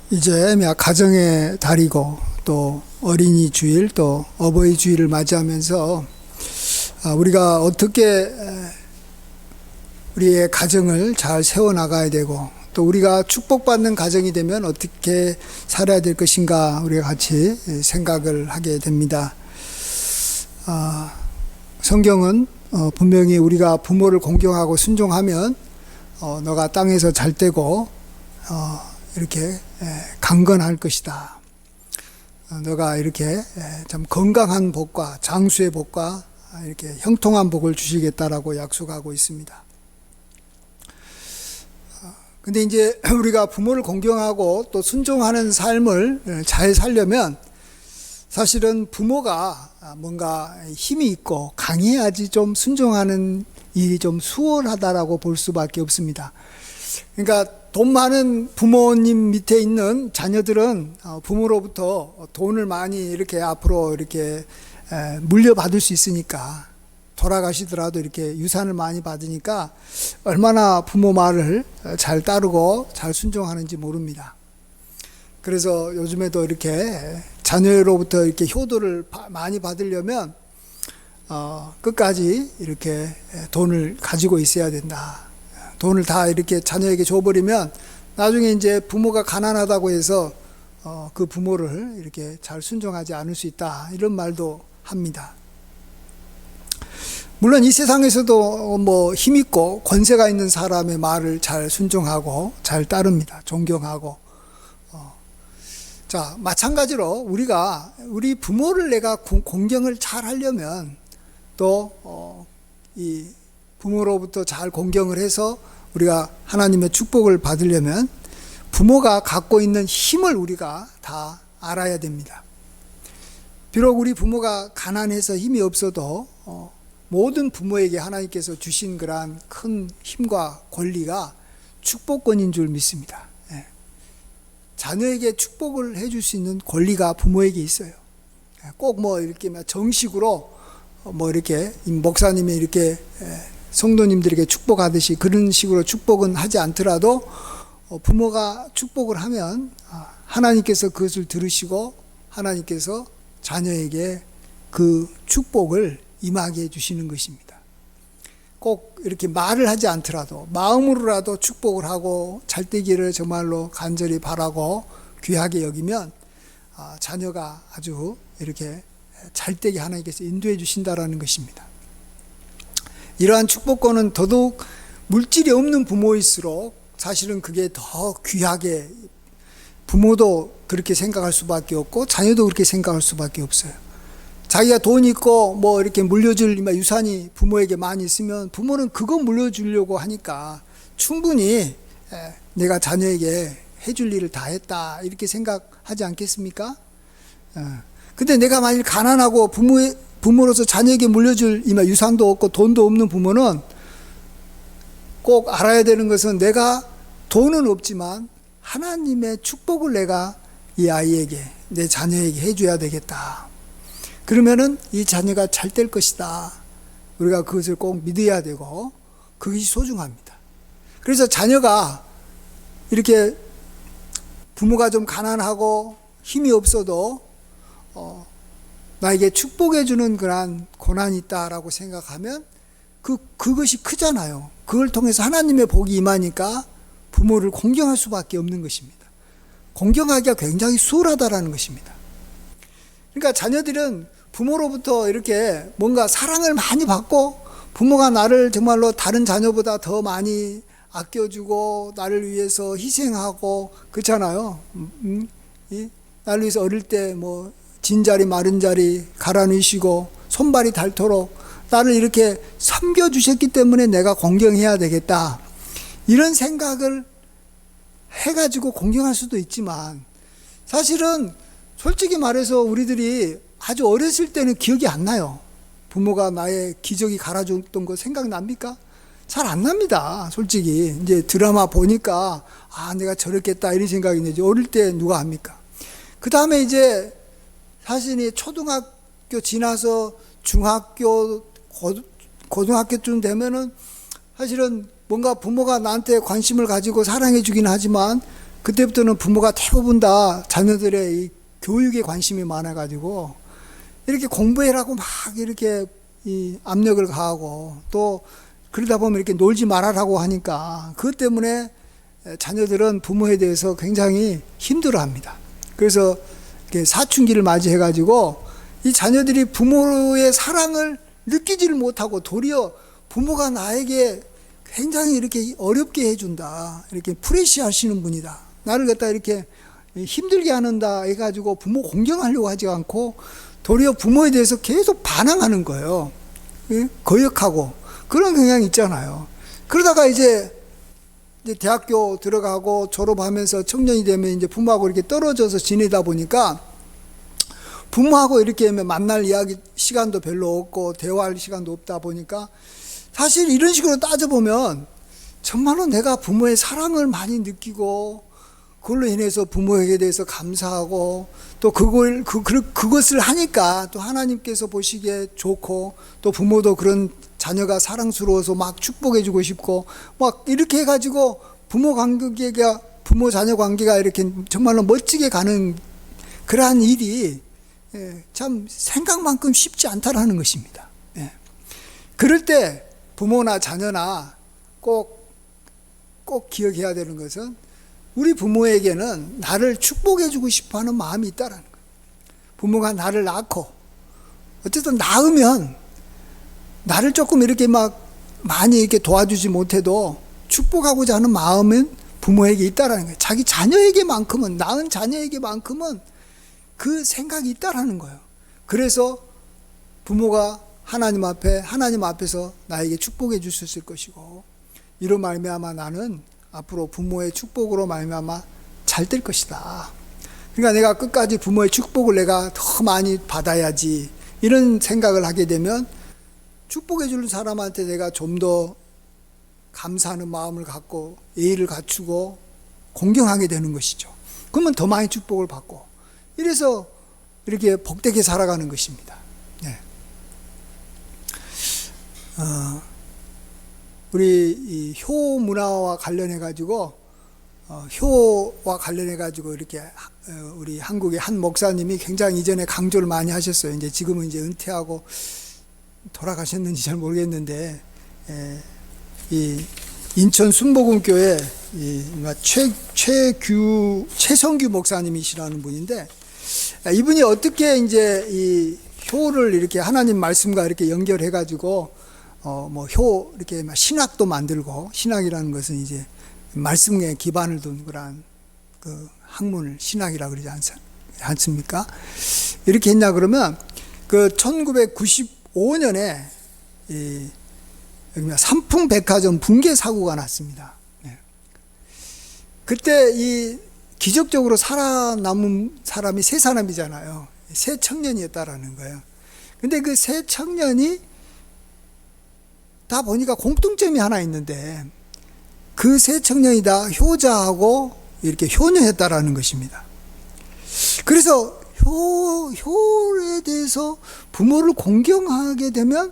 이제 가정의 달이고 또 어린이 주일 또 어버이 주일을 맞이하면서 우리가 어떻게 우리의 가정을 잘 세워나가야 되고 또 우리가 축복받는 가정이 되면 어떻게 살아야 될 것인가 우리가 같이 생각을 하게 됩니다. 성경은 분명히 우리가 부모를 공경하고 순종하면 너가 땅에서 잘 되고 이렇게 강건할 것이다. 너가 이렇게 참 건강한 복과 장수의 복과 이렇게 형통한 복을 주시겠다라고 약속하고 있습니다. 근데 이제 우리가 부모를 공경하고 또 순종하는 삶을 잘 살려면 사실은 부모가 뭔가 힘이 있고 강해야지 좀 순종하는 일이 좀 수월하다라고 볼 수밖에 없습니다. 그러니까 돈 많은 부모님 밑에 있는 자녀들은 부모로부터 돈을 많이 이렇게 앞으로 이렇게 물려받을 수 있으니까 돌아가시더라도 이렇게 유산을 많이 받으니까 얼마나 부모 말을 잘 따르고 잘 순종하는지 모릅니다. 그래서 요즘에도 이렇게 자녀로부터 이렇게 효도를 많이 받으려면 끝까지 이렇게 돈을 가지고 있어야 된다. 돈을 다 이렇게 자녀에게 줘버리면 나중에 이제 부모가 가난하다고 해서 그 부모를 이렇게 잘 순종하지 않을 수 있다. 이런 말도 합니다. 물론 이 세상에서도 뭐 힘있고 권세가 있는 사람의 말을 잘 순종하고 잘 따릅니다. 존경하고. 자, 마찬가지로 우리가 우리 부모를 내가 공경을 잘 하려면 또 이 부모로부터 잘 공경을 해서 우리가 하나님의 축복을 받으려면 부모가 갖고 있는 힘을 우리가 다 알아야 됩니다. 비록 우리 부모가 가난해서 힘이 없어도 모든 부모에게 하나님께서 주신 그러한 큰 힘과 권리가 축복권인 줄 믿습니다. 자녀에게 축복을 해줄 수 있는 권리가 부모에게 있어요. 꼭 뭐 이렇게 정식으로 뭐 이렇게 목사님이 이렇게 성도님들에게 축복하듯이 그런 식으로 축복은 하지 않더라도 부모가 축복을 하면 하나님께서 그것을 들으시고 하나님께서 자녀에게 그 축복을 임하게 해주시는 것입니다. 꼭 이렇게 말을 하지 않더라도 마음으로라도 축복을 하고 잘되기를 정말로 간절히 바라고 귀하게 여기면 자녀가 아주 이렇게 잘되게 하나님께서 인도해 주신다라는 것입니다. 이러한 축복권은 더더욱 물질이 없는 부모일수록 사실은 그게 더 귀하게 부모도 그렇게 생각할 수밖에 없고 자녀도 그렇게 생각할 수밖에 없어요. 자기가 돈이 있고 뭐 이렇게 물려줄 유산이 부모에게 많이 있으면 부모는 그거 물려주려고 하니까 충분히 내가 자녀에게 해줄 일을 다 했다 이렇게 생각하지 않겠습니까? 근데 내가 만일 가난하고 부모로서 자녀에게 물려줄 유산도 없고 돈도 없는 부모는 꼭 알아야 되는 것은 내가 돈은 없지만 하나님의 축복을 내가 이 아이에게 내 자녀에게 해줘야 되겠다. 그러면은 이 자녀가 잘 될 것이다. 우리가 그것을 꼭 믿어야 되고 그것이 소중합니다. 그래서 자녀가 이렇게 부모가 좀 가난하고 힘이 없어도 나에게 축복해 주는 그런 고난이 있다라고 생각하면 그것이 크잖아요. 그걸 통해서 하나님의 복이 임하니까 부모를 공경할 수밖에 없는 것입니다. 공경하기가 굉장히 수월하다라는 것입니다. 그러니까 자녀들은 부모로부터 이렇게 뭔가 사랑을 많이 받고 부모가 나를 정말로 다른 자녀보다 더 많이 아껴주고 나를 위해서 희생하고 그렇잖아요. 나를 위해서 어릴 때 뭐 진자리 마른 자리 갈아넣으시고 손발이 닳도록 나를 이렇게 섬겨주셨기 때문에 내가 공경해야 되겠다. 이런 생각을 해가지고 공경할 수도 있지만 사실은 솔직히 말해서 우리들이 아주 어렸을 때는 기억이 안 나요. 부모가 나의 기저귀 갈아줬던 거 생각납니까? 잘 안 납니다. 솔직히 이제 드라마 보니까 내가 저랬겠다 이런 생각이 나지. 어릴 때 누가 합니까? 그 다음에 이제 사실은 초등학교 지나서 중학교 고등학교쯤 되면은 사실은 뭔가 부모가 나한테 관심을 가지고 사랑해 주긴 하지만 그때부터는 부모가 대부분 다 자녀들의 이 교육에 관심이 많아가지고 이렇게 공부해라고 막 이렇게 이 압력을 가하고, 또 그러다 보면 이렇게 놀지 말아라고 하니까 그것 때문에 자녀들은 부모에 대해서 굉장히 힘들어합니다. 그래서 이렇게 사춘기를 맞이해가지고 이 자녀들이 부모의 사랑을 느끼지를 못하고 도리어 부모가 나에게 굉장히 이렇게 어렵게 해준다, 이렇게 프레시 하시는 분이다, 나를 갖다 이렇게 힘들게 하는다 해가지고 부모 공경하려고 하지 않고 도리어 부모에 대해서 계속 반항하는 거예요. 거역하고 그런 경향이 있잖아요. 그러다가 이제 대학교 들어가고 졸업하면서 청년이 되면 이제 부모하고 이렇게 떨어져서 지내다 보니까 부모하고 이렇게 만날 이야기 시간도 별로 없고 대화할 시간도 없다 보니까 사실 이런 식으로 따져보면 정말로 내가 부모의 사랑을 많이 느끼고 그걸로 인해서 부모에게 대해서 감사하고 또 그것을 하니까 또 하나님께서 보시기에 좋고 또 부모도 그런 자녀가 사랑스러워서 막 축복해주고 싶고 막 이렇게 해가지고 부모 자녀 관계가 이렇게 정말로 멋지게 가는 그러한 일이 참 생각만큼 쉽지 않다라는 것입니다. 그럴 때 부모나 자녀나 꼭 기억해야 되는 것은 우리 부모에게는 나를 축복해주고 싶어하는 마음이 있다라는 거예요. 부모가 나를 낳고 어쨌든 낳으면 나를 조금 이렇게 막 많이 이렇게 도와주지 못해도 축복하고자 하는 마음은 부모에게 있다라는 거예요. 자기 자녀에게만큼은, 낳은 자녀에게만큼은 그 생각이 있다라는 거예요. 그래서 부모가 하나님 앞에서 나에게 축복해 주셨을 것이고, 이로 말미암아 나는 앞으로 부모의 축복으로 말미암아 잘 될 것이다. 그러니까 내가 끝까지 부모의 축복을 내가 더 많이 받아야지, 이런 생각을 하게 되면 축복해 주는 사람한테 내가 좀 더 감사하는 마음을 갖고 예의를 갖추고 공경하게 되는 것이죠. 그러면 더 많이 축복을 받고, 이래서 이렇게 복되게 살아가는 것입니다. 네. 우리 이 효 문화와 관련해 가지고 효와 관련해 가지고 이렇게 우리 한국의 한 목사님이 굉장히 이전에 강조를 많이 하셨어요. 이제 지금은 이제 은퇴하고 돌아가셨는지 잘 모르겠는데, 이 인천 순복음교회 최성규 목사님이시라는 분인데, 이분이 어떻게 이제 이 효를 이렇게 하나님 말씀과 이렇게 연결해 가지고 효 이렇게 신학도 만들고, 신학이라는 것은 이제 말씀에 기반을 둔 그러한 그 학문을 신학이라고 그러지 않습니까? 이렇게 했냐 그러면 그 1995년에 이 삼풍백화점 붕괴 사고가 났습니다. 그때 이 기적적으로 살아남은 사람이 세 사람이잖아요. 세 청년이었다라는 거예요. 근데 그 세 청년이 다 보니까 공통점이 하나 있는데, 그 세 청년이 다 효자하고 이렇게 효녀였다라는 것입니다. 그래서 효에 대해서 부모를 공경하게 되면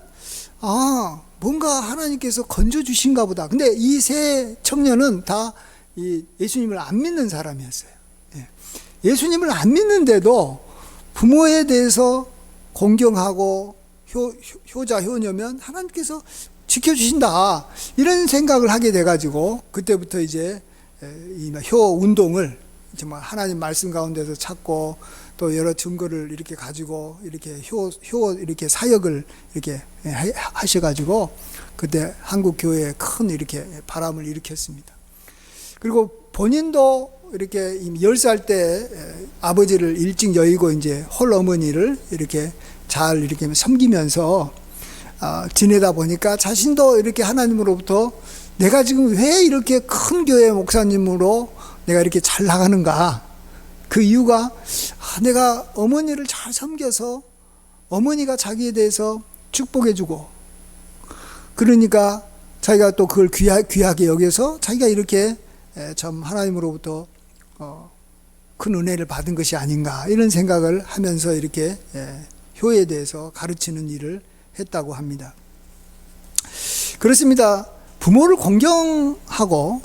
뭔가 하나님께서 건져주신가 보다. 근데 이 세 청년은 다 예수님을 안 믿는 사람이었어요. 예수님을 안 믿는데도 부모에 대해서 공경하고 효자, 효녀면 하나님께서 지켜주신다, 이런 생각을 하게 돼가지고 그때부터 이제 이 효 운동을 정말 하나님 말씀 가운데서 찾고 또 여러 증거를 이렇게 가지고 이렇게 효 이렇게 사역을 이렇게 하셔가지고 그때 한국 교회에 큰 이렇게 바람을 일으켰습니다. 그리고 본인도 이렇게 10살 때 아버지를 일찍 여의고 이제 홀 어머니를 이렇게 잘 이렇게 섬기면서 지내다 보니까 자신도 이렇게 하나님으로부터 내가 지금 왜 이렇게 큰 교회 목사님으로 내가 이렇게 잘 나가는가? 그 이유가 내가 어머니를 잘 섬겨서 어머니가 자기에 대해서 축복해주고, 그러니까 자기가 또 그걸 귀하게 여겨서 자기가 이렇게 참 하나님으로부터 큰 은혜를 받은 것이 아닌가, 이런 생각을 하면서 이렇게 효에 대해서 가르치는 일을 했다고 합니다. 그렇습니다. 부모를 공경하고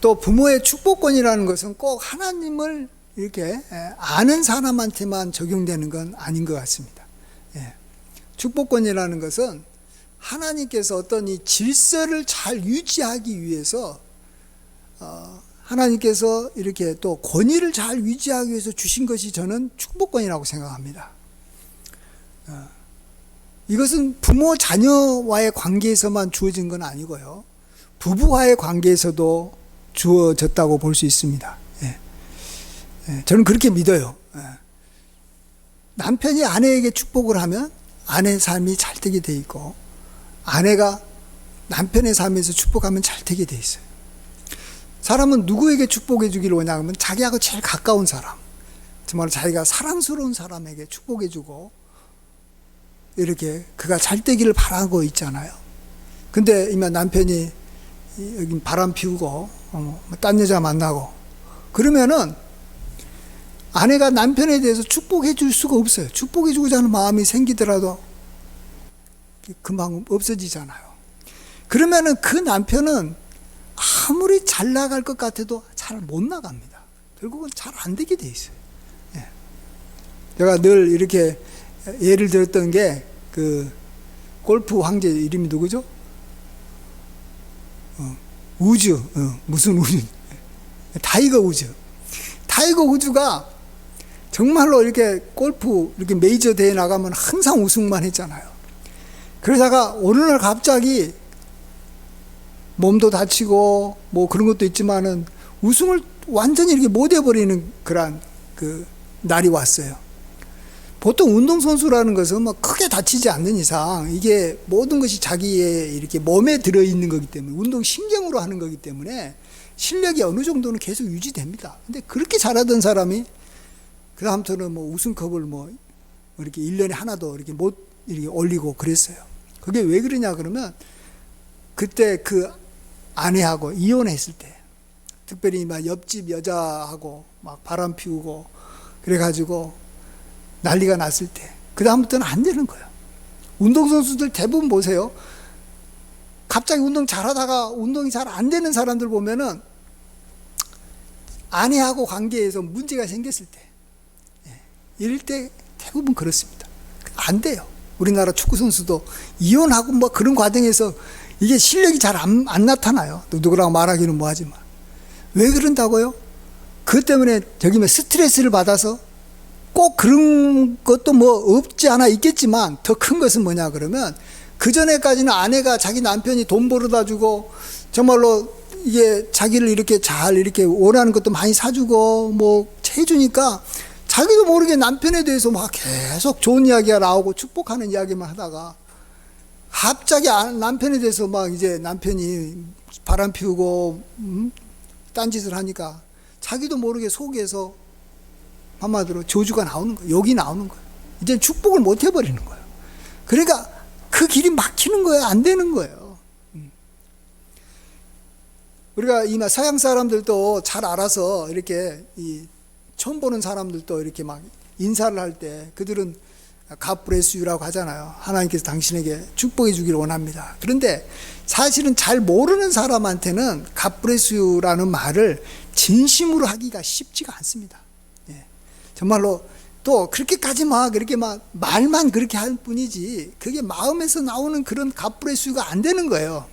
또 부모의 축복권이라는 것은 꼭 하나님을 이렇게 아는 사람한테만 적용되는 건 아닌 것 같습니다. 축복권이라는 것은 하나님께서 어떤 이 질서를 잘 유지하기 위해서 하나님께서 이렇게 또 권위를 잘 유지하기 위해서 주신 것이 저는 축복권이라고 생각합니다. 이것은 부모 자녀와의 관계에서만 주어진 건 아니고요, 부부와의 관계에서도 주어졌다고 볼 수 있습니다. 저는 그렇게 믿어요. 남편이 아내에게 축복을 하면 아내의 삶이 잘 되게 돼 있고, 아내가 남편의 삶에서 축복하면 잘 되게 돼 있어요. 사람은 누구에게 축복해 주기를 원하면 자기하고 제일 가까운 사람, 정말 자기가 사랑스러운 사람에게 축복해 주고 이렇게 그가 잘 되기를 바라고 있잖아요. 근데 이만 남편이 여기 바람 피우고 딴 여자 만나고 그러면은 아내가 남편에 대해서 축복해 줄 수가 없어요. 축복해 주고자 하는 마음이 생기더라도 금방 없어지잖아요. 그러면은 그 남편은 아무리 잘 나갈 것 같아도 잘 못 나갑니다. 결국은 잘 안 되게 돼 있어요. 제가 늘 이렇게 예를 들었던 게 그 골프 황제 이름이 누구죠? 우즈, 무슨 우즈? 타이거 우즈. 타이거 우즈가 정말로 이렇게 골프 이렇게 메이저 대회 나가면 항상 우승만 했잖아요. 그러다가 어느 날 갑자기 몸도 다치고 뭐 그런 것도 있지만은 우승을 완전히 이렇게 못 해버리는 그런 그 날이 왔어요. 보통 운동선수라는 것은 뭐 크게 다치지 않는 이상 이게 모든 것이 자기의 이렇게 몸에 들어있는 거기 때문에 운동신경으로 하는 거기 때문에 실력이 어느 정도는 계속 유지됩니다. 근데 그렇게 잘하던 사람이 그 다음부터는 뭐 우승컵을 뭐 이렇게 1년에 하나도 이렇게 못 이렇게 올리고 그랬어요. 그게 왜 그러냐 그러면 그때 그 아내하고 이혼했을 때, 특별히 막 옆집 여자하고 막 바람 피우고 그래가지고 난리가 났을 때, 그 다음부터는 안 되는 거예요. 운동선수들 대부분 보세요. 갑자기 운동 잘하다가 운동이 잘 안 되는 사람들 보면은 아내하고 관계에서 문제가 생겼을 때, 이럴 때 대부분 그렇습니다. 안 돼요. 우리나라 축구선수도 이혼하고 뭐 그런 과정에서 이게 실력이 잘 안 나타나요. 누구라고 말하기는 뭐하지만. 왜 그런다고요? 그것 때문에 저기 뭐 스트레스를 받아서 꼭 그런 것도 뭐 없지 않아 있겠지만 더 큰 것은 뭐냐 그러면 그전에까지는 아내가 자기 남편이 돈 벌어다 주고 정말로 이게 자기를 이렇게 잘 이렇게 원하는 것도 많이 사주고 뭐 해주니까 자기도 모르게 남편에 대해서 막 계속 좋은 이야기가 나오고 축복하는 이야기만 하다가 갑자기 남편에 대해서 막 이제 남편이 바람 피우고 딴짓을 하니까 자기도 모르게 속에서 한마디로 저주가 나오는 거예요. 욕이 나오는 거예요. 이제 축복을 못 해버리는 거예요. 그러니까 그 길이 막히는 거예요. 안 되는 거예요. 우리가 이 서양 사람들도 잘 알아서 이렇게 이 처음 보는 사람들도 이렇게 막 인사를 할 때 그들은 God bless you라고 하잖아요. 하나님께서 당신에게 축복해 주기를 원합니다. 그런데 사실은 잘 모르는 사람한테는 God bless you라는 말을 진심으로 하기가 쉽지가 않습니다. 정말로 또 그렇게까지 막 그렇게 막 말만 그렇게 할 뿐이지 그게 마음에서 나오는 그런 God bless you가 안 되는 거예요.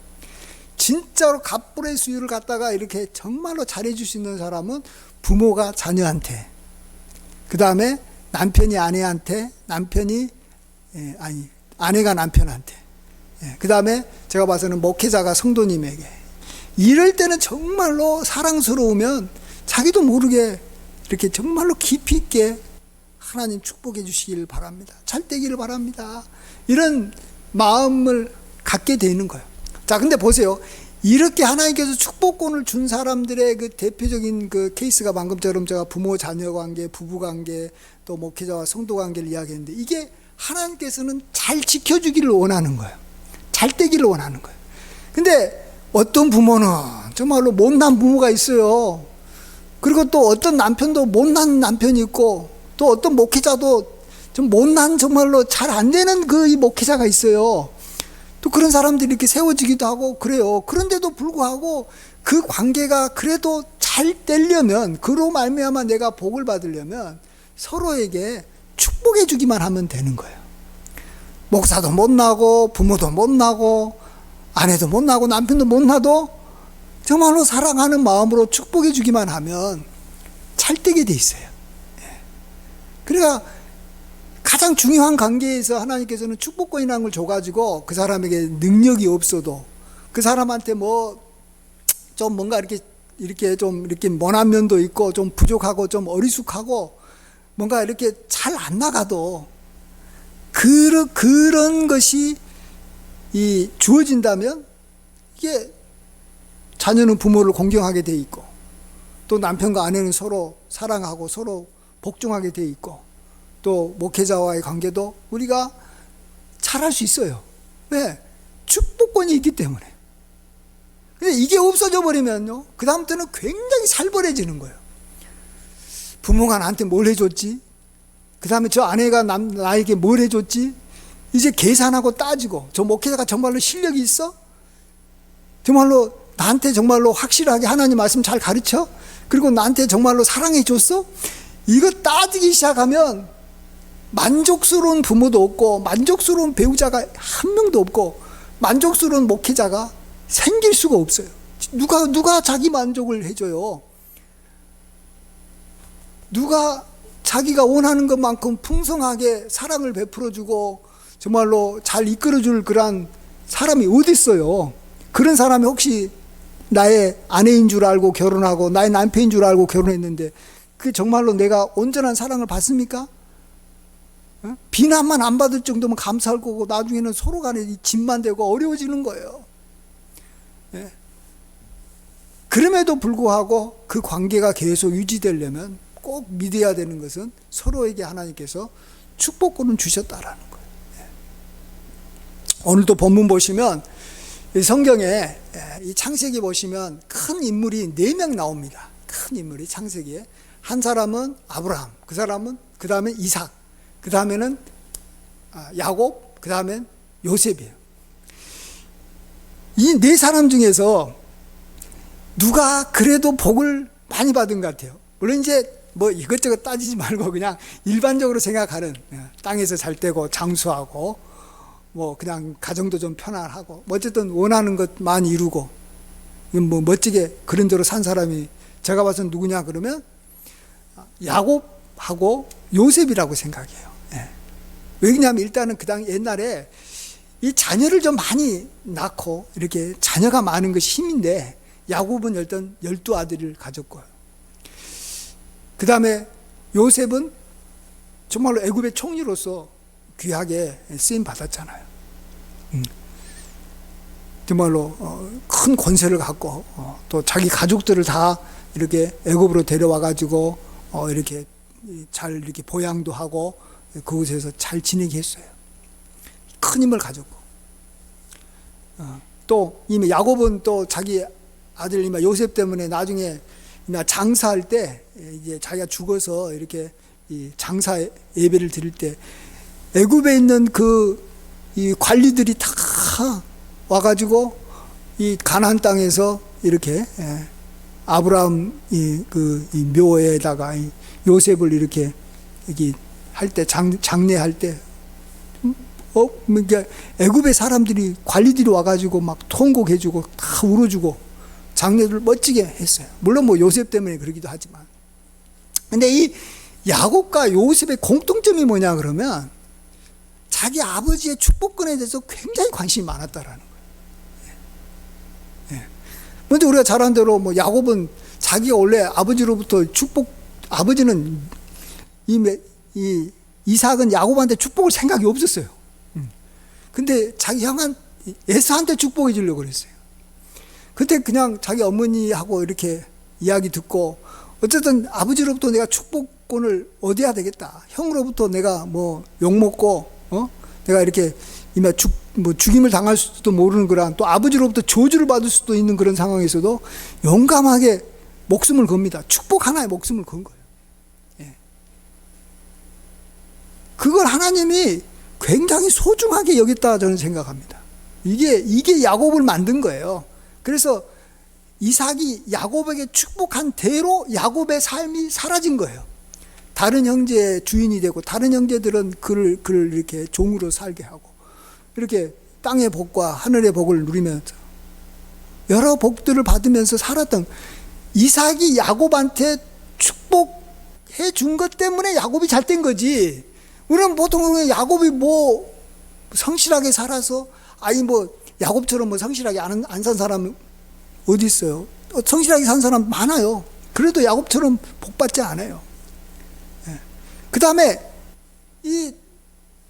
진짜로 God bless you를 갖다가 이렇게 정말로 잘해줄 수 있는 사람은 부모가 자녀한테, 그 다음에 남편이 아내한테, 아내가 남편한테, 그 다음에 제가 봐서는 목회자가 성도님에게. 이럴 때는 정말로 사랑스러우면 자기도 모르게 이렇게 정말로 깊이 있게 하나님 축복해 주시기를 바랍니다. 잘 되기를 바랍니다. 이런 마음을 갖게 되는 거예요. 자, 근데 보세요. 이렇게 하나님께서 축복권을 준 사람들의 그 대표적인 그 케이스가 방금처럼 제가 부모 자녀 관계, 부부 관계, 또 목회자와 성도 관계를 이야기했는데 이게 하나님께서는 잘 지켜주기를 원하는 거예요. 잘 되기를 원하는 거예요. 근데 어떤 부모는 정말로 못난 부모가 있어요. 그리고 또 어떤 남편도 못난 남편이 있고 또 어떤 목회자도 좀 못난 정말로 잘 안 되는 그 이 목회자가 있어요. 또 그런 사람들이 이렇게 세워지기도 하고 그래요. 그런데도 불구하고 그 관계가 그래도 잘 되려면, 그로 말미암아 내가 복을 받으려면 서로에게 축복해 주기만 하면 되는 거예요. 목사도 못 나고 부모도 못 나고 아내도 못 나고 남편도 못 나도 정말로 사랑하는 마음으로 축복해 주기만 하면 잘 되게 돼 있어요. 그러니까 가장 중요한 관계에서 하나님께서는 축복권이라는 걸 줘가지고 그 사람에게 능력이 없어도 그 사람한테 뭐 좀 뭔가 이렇게 좀 이렇게 모난 면도 있고 좀 부족하고 좀 어리숙하고 뭔가 이렇게 잘 안 나가도 그런 것이 주어진다면 이게 자녀는 부모를 공경하게 돼 있고 또 남편과 아내는 서로 사랑하고 서로 복종하게 돼 있고 또 목회자와의 관계도 우리가 잘할 수 있어요. 왜? 축복권이 있기 때문에. 근데 이게 없어져 버리면요, 그 다음부터는 굉장히 살벌해지는 거예요. 부모가 나한테 뭘 해줬지? 그 다음에 저 아내가 나에게 뭘 해줬지? 이제 계산하고 따지고, 저 목회자가 정말로 실력이 있어? 정말로 나한테 정말로 확실하게 하나님 말씀 잘 가르쳐? 그리고 나한테 정말로 사랑해 줬어? 이거 따지기 시작하면 만족스러운 부모도 없고 만족스러운 배우자가 한 명도 없고 만족스러운 목회자가 생길 수가 없어요. 누가 자기 만족을 해줘요? 누가 자기가 원하는 것만큼 풍성하게 사랑을 베풀어주고 정말로 잘 이끌어줄 그런 사람이 어디 있어요? 그런 사람이 혹시 나의 아내인 줄 알고 결혼하고 나의 남편인 줄 알고 결혼했는데 그 정말로 내가 온전한 사랑을 받습니까? 비난만 안 받을 정도면 감사할 거고 나중에는 서로 간에 짐만 되고 어려워지는 거예요. 그럼에도 불구하고 그 관계가 계속 유지되려면 꼭 믿어야 되는 것은 서로에게 하나님께서 축복권을 주셨다라는 거예요. 오늘도 본문 보시면 성경에 이 창세기 보시면 큰 인물이 4명 나옵니다. 큰 인물이 창세기에. 한 사람은 아브라함, 그 사람은 그 다음에 이삭, 그 다음에는 야곱, 그 다음엔 요셉이에요. 이 4사람 중에서 누가 그래도 복을 많이 받은 것 같아요. 물론 이제 뭐 이것저것 따지지 말고 그냥 일반적으로 생각하는, 땅에서 잘 되고 장수하고 뭐 그냥 가정도 좀 편안하고 뭐 어쨌든 원하는 것 많이 이루고 뭐 멋지게 그런 대로 산 사람이 제가 봐서 누구냐 그러면 야곱하고 요셉이라고 생각해요. 왜냐하면 일단은 그 당 옛날에 이 자녀를 좀 많이 낳고 이렇게 자녀가 많은 것이 힘인데 야곱은 일단 12아들을 가졌고요. 그 다음에 요셉은 정말로 애굽의 총리로서 귀하게 쓰임 받았잖아요. 정말로 큰 권세를 갖고 또 자기 가족들을 다 이렇게 애굽으로 데려와 가지고 이렇게 잘 이렇게 보양도 하고 그곳에서 잘 지내게 했어요. 큰 힘을 가졌고 또 이미 야곱은 또 자기 아들 이마 요셉 때문에 나중에 장사할 때 이제 자기가 죽어서 이렇게 이 장사 예배를 드릴 때 애굽에 있는 이 관리들이 다 와가지고 이 가나안 땅에서 이렇게 아브라함 이 묘에다가 요셉을 이렇게 할 때 장례할 때 그러니까 애굽의 사람들이 관리들이 와가지고 막 통곡해주고 다 울어주고 장례를 멋지게 했어요. 물론 뭐 요셉 때문에 그러기도 하지만. 근데 이 야곱과 요셉의 공통점이 뭐냐 그러면 자기 아버지의 축복권에 대해서 굉장히 관심이 많았다라는 거예요. 먼저 우리가 잘 아는 대로 뭐 야곱은 자기가 원래 아버지로부터 아버지는 이 이삭은 야곱한테 축복을 생각이 없었어요. 근데 자기 형한 에서한테 축복해 주려고 그랬어요. 그때 그냥 자기 어머니하고 이렇게 이야기 듣고 어쨌든 아버지로부터 내가 축복권을 얻어야 되겠다. 형으로부터 내가 뭐 욕먹고 내가 이렇게 죽임을 당할 수도 모르는 그런 또 아버지로부터 저주를 받을 수도 있는 그런 상황에서도 용감하게 목숨을 겁니다. 축복 하나에 목숨을 건 거예요. 그걸 하나님이 굉장히 소중하게 여겼다 저는 생각합니다. 이게 야곱을 만든 거예요. 그래서 이삭이 야곱에게 축복한 대로 야곱의 삶이 사라진 거예요. 다른 형제의 주인이 되고 다른 형제들은 그를 이렇게 종으로 살게 하고 이렇게 땅의 복과 하늘의 복을 누리면서 여러 복들을 받으면서 살았던 이삭이 야곱한테 축복해 준 것 때문에 야곱이 잘 된 거지. 우리는 보통 야곱이 뭐 성실하게 살아서 아니 뭐 야곱처럼 뭐 성실하게 안 산 사람 어디 있어요? 성실하게 산 사람 많아요. 그래도 야곱처럼 복 받지 않아요. 그 다음에 이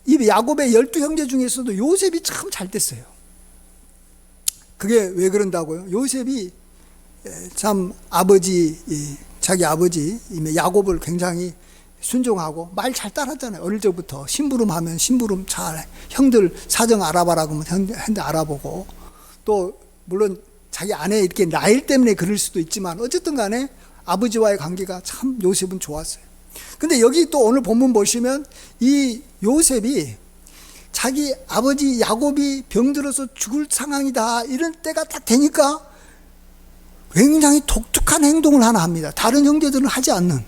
야곱의 12형제 중에서도 요셉이 참 잘 됐어요. 그게 왜 그런다고요? 요셉이 참 자기 아버지 야곱을 굉장히 순종하고 말 잘 따랐잖아요. 어릴 적부터 심부름하면 심부름 잘, 형들 사정 알아봐라 그러면 형들 알아보고, 또 물론 자기 아내 이렇게 나이 때문에 그럴 수도 있지만 어쨌든 간에 아버지와의 관계가 참 요셉은 좋았어요. 근데 여기 또 오늘 본문 보시면 이 요셉이 자기 아버지 야곱이 병들어서 죽을 상황이다 이런 때가 딱 되니까 굉장히 독특한 행동을 하나 합니다. 다른 형제들은 하지 않는.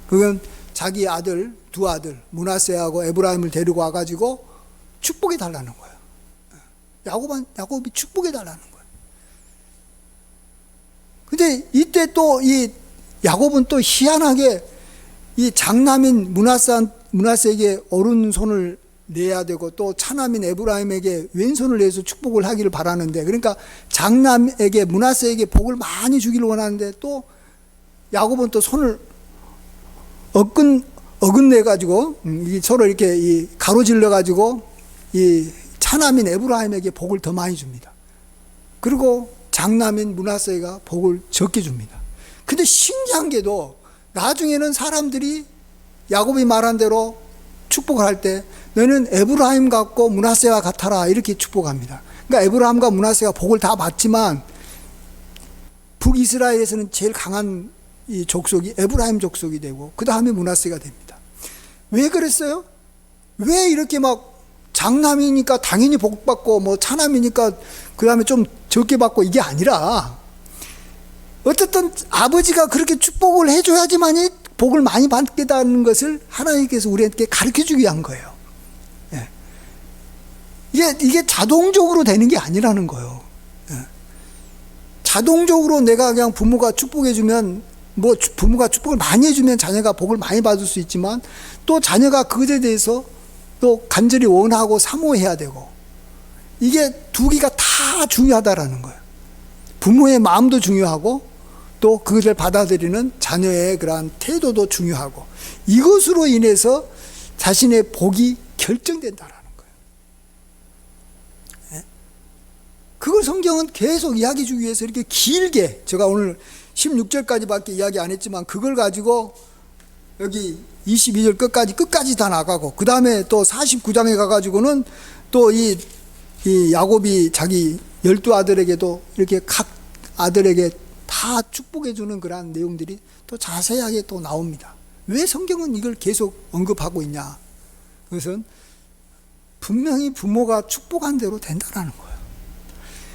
그건 자기 아들, 두 아들 므낫세하고 에브라임을 데리고 와가지고 축복해 달라는 거예요. 야곱이 축복해 달라는 거예요. 근데 이때 또 이 야곱은 또 희한하게 이 장남인 므낫세에게 오른손을 내야 되고 또 차남인 에브라임에게 왼손을 내서 축복을 하기를 바라는데, 그러니까 장남에게 므낫세에게 복을 많이 주기를 원하는데 또 야곱은 또 손을 어긋내 가지고 서로 이렇게 가로질러 가지고 이 차남인 에브라임에게 복을 더 많이 줍니다. 그리고 장남인 므낫세가 복을 적게 줍니다. 근데 신기한 게도 나중에는 사람들이 야곱이 말한 대로 축복을 할 때 너는 에브라임 같고 므낫세와 같아라 이렇게 축복합니다. 그러니까 에브라임과 므낫세가 복을 다 받지만 북이스라엘에서는 제일 강한 이 족속이 에브라임 족속이 되고 그 다음에 므낫세가 됩니다. 왜 그랬어요? 왜 이렇게 막 장남이니까 당연히 복 받고 뭐 차남이니까 그 다음에 좀 적게 받고 이게 아니라 어쨌든 아버지가 그렇게 축복을 해줘야지만이 복을 많이 받겠다는 것을 하나님께서 우리한테 가르쳐 주기 위한 거예요. 예. 이게 자동적으로 되는 게 아니라는 거예요. 예. 자동적으로 내가 그냥 부모가 축복해 주면 뭐 부모가 축복을 많이 해주면 자녀가 복을 많이 받을 수 있지만 또 자녀가 그것에 대해서 또 간절히 원하고 사모해야 되고 이게 두 개가 다 중요하다라는 거예요. 부모의 마음도 중요하고 또 그것을 받아들이는 자녀의 그러한 태도도 중요하고 이것으로 인해서 자신의 복이 결정된다라는 거예요. 네? 그걸 성경은 계속 이야기해 주기 위해서 이렇게 길게 제가 오늘 16절까지밖에 이야기 안 했지만 그걸 가지고 여기 22절 끝까지 다 나가고 그 다음에 또 49장에 가가지고는 또 이 야곱이 자기 12아들에게도 이렇게 각 아들에게 다 축복해주는 그러한 내용들이 또 자세하게 또 나옵니다. 왜 성경은 이걸 계속 언급하고 있냐? 그것은 분명히 부모가 축복한 대로 된다는 거예요.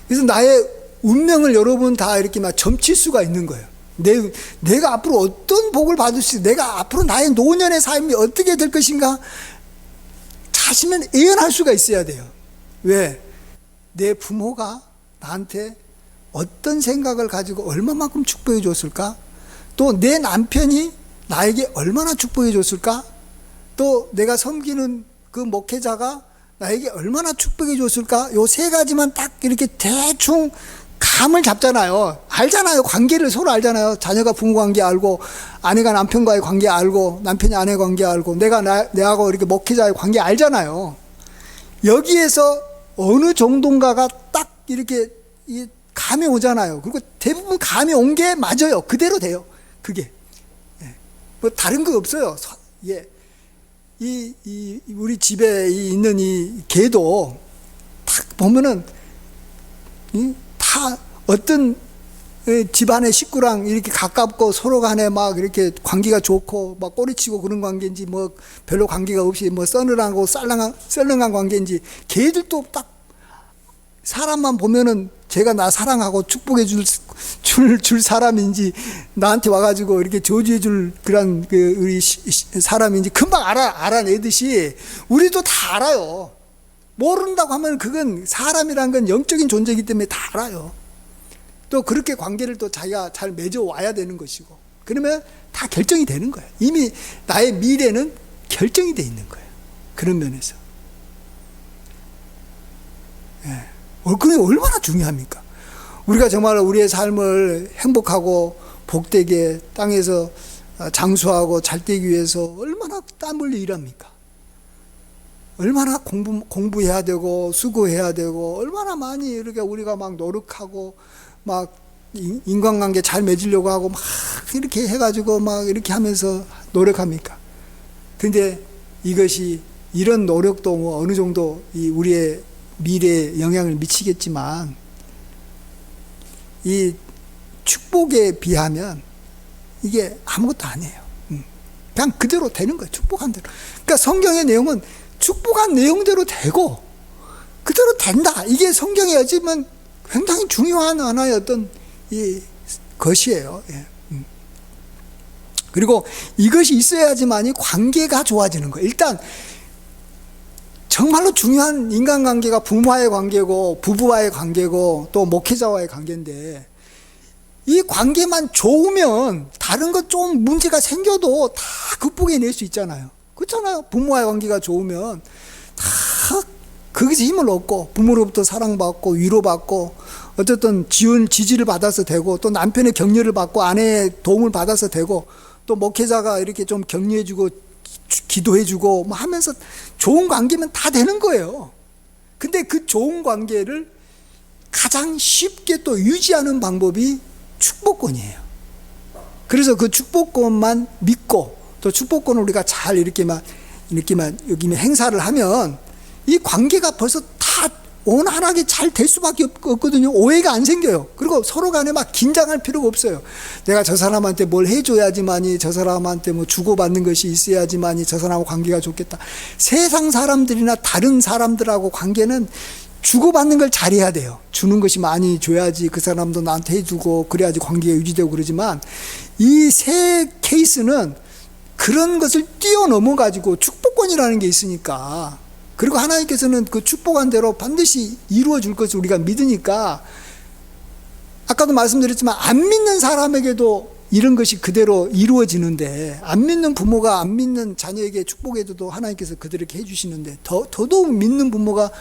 그래서 나의 운명을 여러분 다 이렇게 막 점칠 수가 있는 거예요. 내가 앞으로 어떤 복을 받을 수, 내가 앞으로 나의 노년의 삶이 어떻게 될 것인가 자신은 예언할 수가 있어야 돼요. 왜? 내 부모가 나한테 어떤 생각을 가지고 얼마만큼 축복해 줬을까? 또 내 남편이 나에게 얼마나 축복해 줬을까? 또 내가 섬기는 그 목회자가 나에게 얼마나 축복해 줬을까? 요 세 가지만 딱 이렇게 대충 감을 잡잖아요. 알잖아요. 관계를 서로 알잖아요. 자녀가 부모 관계 알고, 아내가 남편과의 관계 알고, 남편이 아내 관계 알고, 내하고 이렇게 목회자의 관계 알잖아요. 여기에서 어느 정도인가가 딱 이렇게 감이 오잖아요. 그리고 대부분 감이 온 게 맞아요. 그대로 돼요. 그게. 뭐 다른 거 없어요. 예. 우리 집에 있는 이 개도 딱 보면은, 다 어떤 집안의 식구랑 이렇게 가깝고 서로 간에 막 이렇게 관계가 좋고 막 꼬리치고 그런 관계인지 뭐 별로 관계가 없이 뭐 서늘하고 썰렁한 관계인지 개들도 딱 사람만 보면은 제가 나 사랑하고 축복해 줄 사람인지, 나한테 와가지고 이렇게 저주해 줄 그런 우리 사람인지 금방 알아내듯이 우리도 다 알아요. 모른다고 하면 그건 사람이란 건 영적인 존재이기 때문에 다 알아요. 또 그렇게 관계를 또 자기가 잘 맺어와야 되는 것이고, 그러면 다 결정이 되는 거예요. 이미 나의 미래는 결정이 돼 있는 거예요. 그런 면에서. 예. 그게 얼마나 중요합니까? 우리가 정말 우리의 삶을 행복하고 복되게 땅에서 장수하고 잘 되기 위해서 얼마나 땀 흘려 일합니까? 얼마나 공부해야 되고 수고해야 되고, 얼마나 많이 이렇게 우리가 막 노력하고 막 인간관계 잘 맺으려고 하고 막 이렇게 해가지고 막 이렇게 하면서 노력합니까? 근데 이것이, 이런 노력도 뭐 어느 정도 우리의 미래에 영향을 미치겠지만, 이 축복에 비하면 이게 아무것도 아니에요. 그냥 그대로 되는 거예요. 축복한 대로. 그러니까 성경의 내용은 축복한 내용대로 되고 그대로 된다. 이게 성경에 어찌면 굉장히 중요한 하나의 어떤 이 것이에요. 예. 그리고 이것이 있어야지만이 관계가 좋아지는 거예요. 일단 정말로 중요한 인간관계가 부모와의 관계고 부부와의 관계고 또 목회자와의 관계인데, 이 관계만 좋으면 다른 것 좀 문제가 생겨도 다 극복해낼 수 있잖아요. 그렇잖아요. 부모와의 관계가 좋으면 다 거기서 힘을 얻고 부모로부터 사랑받고 위로받고 어쨌든 지지를 받아서 되고, 또 남편의 격려를 받고 아내의 도움을 받아서 되고, 또 목회자가 이렇게 좀 격려해주고 기도해주고 뭐 하면서 좋은 관계면 다 되는 거예요. 근데 그 좋은 관계를 가장 쉽게 또 유지하는 방법이 축복권이에요. 그래서 그 축복권만 믿고, 또 축복권을 우리가 잘 이렇게만 여기 행사를 하면 이 관계가 벌써 다 원활하게 잘 될 수밖에 없거든요. 오해가 안 생겨요. 그리고 서로 간에 막 긴장할 필요가 없어요. 내가 저 사람한테 뭘 해줘야지만이, 저 사람한테 뭐 주고받는 것이 있어야지만이 저 사람하고 관계가 좋겠다. 세상 사람들이나 다른 사람들하고 관계는 주고받는 걸 잘해야 돼요. 주는 것이 많이 줘야지 그 사람도 나한테 해주고 그래야지 관계가 유지되고 그러지만, 이 세 케이스는 그런 것을 뛰어넘어 가지고 축복권이라는 게 있으니까, 그리고 하나님께서는 그 축복한 대로 반드시 이루어 줄 것을 우리가 믿으니까, 아까도 말씀드렸지만 안 믿는 사람에게도 이런 것이 그대로 이루어지는데, 안 믿는 부모가 안 믿는 자녀에게 축복해줘도 하나님께서 그들에게 해주시는데, 더더욱 믿는 부모가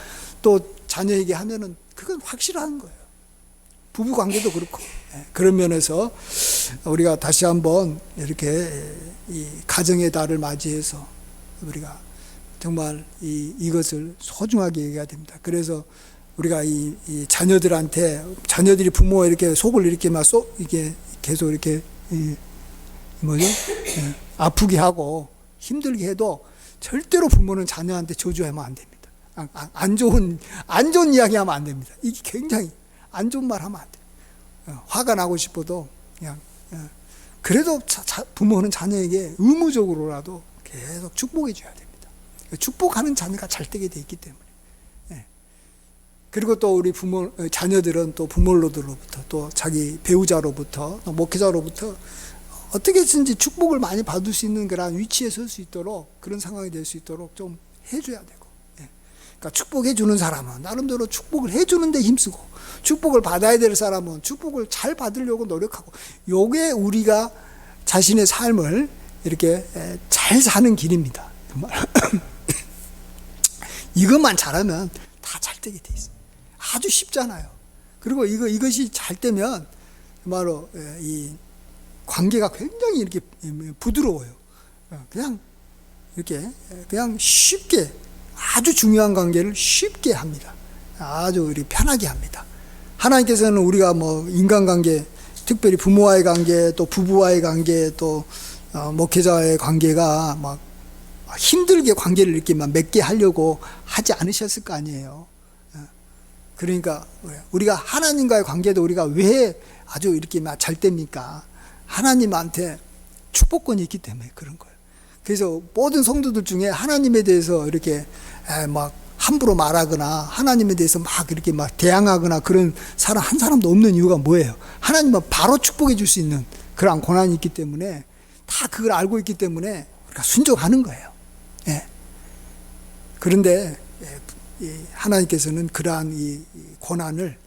또 자녀에게 하면은 그건 확실한 거예요. 부부 관계도 그렇고. 그런 면에서 우리가 다시 한번 이렇게 이 가정의 달을 맞이해서 우리가 정말 이것을 소중하게 얘기해야 됩니다. 그래서 우리가 이 자녀들한테, 자녀들이 부모 이렇게 속을 이렇게 막 이게 계속 이렇게 아프게 하고 힘들게 해도 절대로 부모는 자녀한테 저주하면 안 됩니다. 안 좋은 이야기 하면 안 됩니다. 이게 굉장히 안 좋은 말 하면 안 돼요. 화가 나고 싶어도 그냥, 그래도 부모는 자녀에게 의무적으로라도 계속 축복해 줘야 됩니다. 축복하는 자녀가 잘 되게 돼 있기 때문에. 그리고 또 우리 자녀들은 또 부모로부터, 또 자기 배우자로부터, 또 목회자로부터 어떻게든지 축복을 많이 받을 수 있는 그런 위치에 설 수 있도록, 그런 상황이 될 수 있도록 좀 해줘야 되고. 그러니까 축복해 주는 사람은 나름대로 축복을 해주는 데 힘쓰고, 축복을 받아야 될 사람은 축복을 잘 받으려고 노력하고, 요게 우리가 자신의 삶을 이렇게 잘 사는 길입니다. 정말. 이것만 잘하면 다 잘 되게 돼 있어요. 아주 쉽잖아요. 그리고 이것이 잘 되면 바로 이 관계가 굉장히 이렇게 부드러워요. 그냥 이렇게 그냥 쉽게, 아주 중요한 관계를 쉽게 합니다. 아주 우리 편하게 합니다. 하나님께서는 우리가 뭐 인간관계, 특별히 부모와의 관계, 또 부부와의 관계, 또 목회자와의 관계가 막 힘들게 관계를 이렇게 막 맺게 하려고 하지 않으셨을 거 아니에요. 그러니까 우리가 하나님과의 관계도 우리가 왜 아주 이렇게 막 잘 됩니까? 하나님한테 축복권이 있기 때문에 그런 거예요. 그래서 모든 성도들 중에 하나님에 대해서 이렇게 막 함부로 말하거나 하나님에 대해서 막 이렇게 막 대항하거나 그런 사람 한 사람도 없는 이유가 뭐예요? 하나님은 바로 축복해 줄 수 있는 그런 권한이 있기 때문에, 다 그걸 알고 있기 때문에 우리가 순종하는 거예요. 예. 그런데 하나님께서는 그러한 이 권한을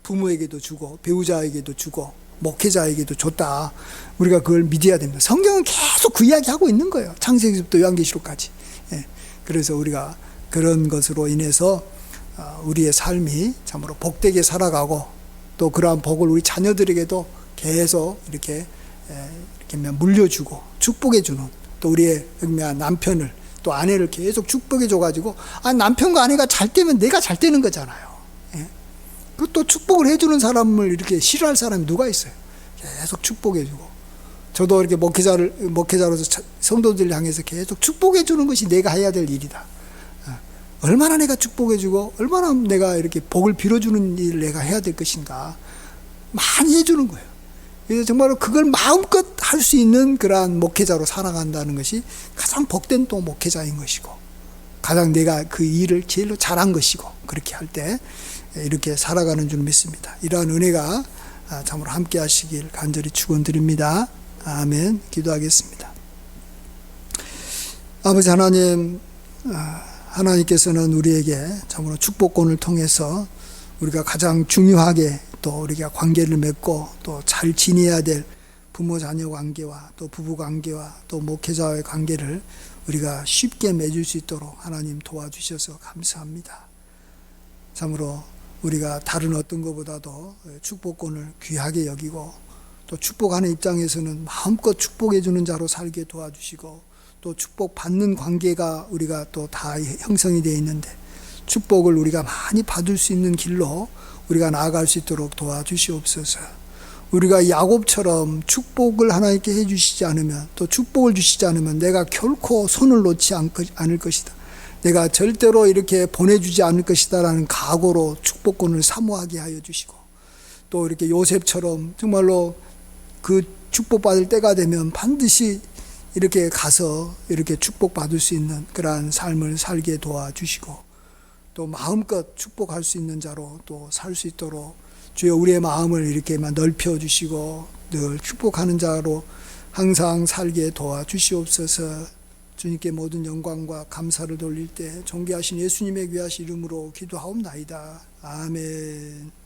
부모에게도 주고 배우자에게도 주고 목회자에게도 줬다. 우리가 그걸 믿어야 됩니다. 성경은 계속 그 이야기하고 있는 거예요. 창세기부터 요한계시록까지. 예. 그래서 우리가 그런 것으로 인해서 우리의 삶이 참으로 복되게 살아가고, 또 그러한 복을 우리 자녀들에게도 계속 이렇게 물려주고 축복해주는, 또 우리의 남편을 또 아내를 계속 축복해줘가지고, 남편과 아내가 잘 되면 내가 잘 되는 거잖아요. 또 축복을 해주는 사람을 이렇게 싫어할 사람이 누가 있어요? 계속 축복해주고, 저도 이렇게 목회자로서 성도들 향해서 계속 축복해주는 것이 내가 해야 될 일이다. 얼마나 내가 축복해주고 얼마나 내가 이렇게 복을 빌어주는 일을 내가 해야 될 것인가, 많이 해주는 거예요. 그래서 정말로 그걸 마음껏 할 수 있는 그러한 목회자로 살아간다는 것이 가장 복된 또 목회자인 것이고, 가장 내가 그 일을 제일로 잘한 것이고, 그렇게 할 때 이렇게 살아가는 줄 믿습니다. 이러한 은혜가 참으로 함께 하시길 간절히 축원드립니다. 아멘. 기도하겠습니다. 아버지 하나님, 하나님께서는 우리에게 참으로 축복권을 통해서 우리가 가장 중요하게 또 우리가 관계를 맺고 또 잘 지내야 될 부모 자녀 관계와 또 부부 관계와 또 목회자와의 관계를 우리가 쉽게 맺을 수 있도록 하나님 도와주셔서 감사합니다. 참으로 우리가 다른 어떤 것보다도 축복권을 귀하게 여기고, 또 축복하는 입장에서는 마음껏 축복해 주는 자로 살게 도와주시고, 또 축복받는 관계가 우리가 또 다 형성이 되어 있는데, 축복을 우리가 많이 받을 수 있는 길로 우리가 나아갈 수 있도록 도와주시옵소서. 우리가 야곱처럼 축복을 하나님께 해주시지 않으면, 또 축복을 주시지 않으면 내가 결코 손을 놓지 않을 것이다, 내가 절대로 이렇게 보내주지 않을 것이다 라는 각오로 축복권을 사모하게 하여 주시고, 또 이렇게 요셉처럼 정말로 그 축복받을 때가 되면 반드시 이렇게 가서 이렇게 축복받을 수 있는 그러한 삶을 살게 도와주시고, 또 마음껏 축복할 수 있는 자로 또 살 수 있도록 주여 우리의 마음을 이렇게만 넓혀주시고 늘 축복하는 자로 항상 살게 도와주시옵소서. 주님께 모든 영광과 감사를 돌릴 때 존귀하신 예수님의 귀하신 이름으로 기도하옵나이다. 아멘.